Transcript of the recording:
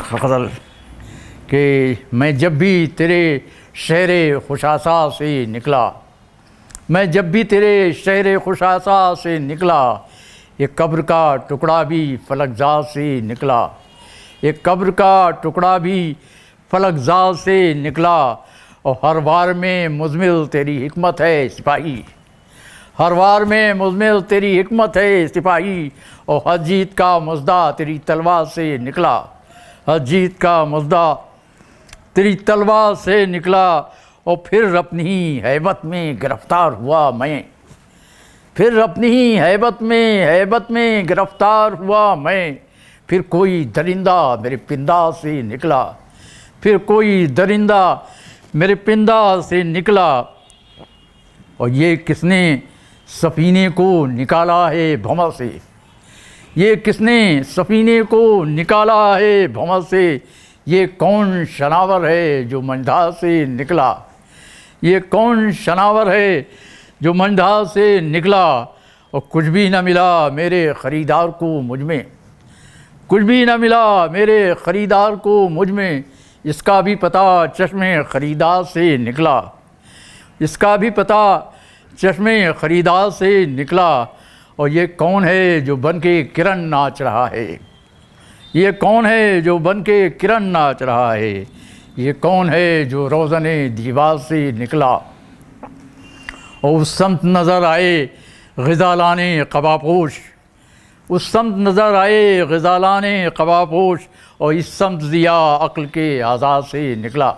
ग़ज़ल कि मैं जब भी तेरे शहर खुशासा से निकला, मैं जब भी तेरे शहर खुशासा से निकला, एक कब्र का टुकड़ा भी फलकज़ा से निकला, एक कब्र का टुकड़ा भी फलकज़ा से निकला। और हर वार में मुज़मिल तेरी हिकमत है सिपाही, हर वार में मुज़मिल तेरी हिकमत है सिपाही। और हर जीत का मुज़दा तेरी तलवार से निकला, हर जीत का मुज़दा तेरी तलवार से निकला। और फिर अपनी ही हैबत में गिरफ़्तार हुआ मैं, फिर अपनी ही हैबत में गिरफ़्तार हुआ मैं। फिर कोई दरिंदा मेरे पिंदा से निकला, फिर कोई दरिंदा मेरे पिंदा से निकला। और ये किसने सफ़ीने को निकाला है भंवर से, ये किसने सफ़ीने को निकाला है भंवर से। ये कौन शनावर है जो मंझधार से निकला, ये कौन शनावर है जो मंझधार से निकला। और कुछ भी न मिला मेरे ख़रीदार को मुझ में, कुछ भी न मिला मेरे ख़रीदार को मुझ में। इसका भी पता चश्मे ख़रीदार से निकला, इसका भी पता चश्मे ख़रीदार से निकला। और ये कौन है जो बन के किरण नाच रहा है, ये कौन है जो बन के किरण नाच रहा है। ये कौन है जो रोज़ने दीवार से निकला। और उस समत नज़र आए ग़ज़ालाने क़बापोश, उस समत नज़र आए ग़ज़ालाने क़बापोश। और इस समत ज़िया अक़्ल के आज़ाद से निकला।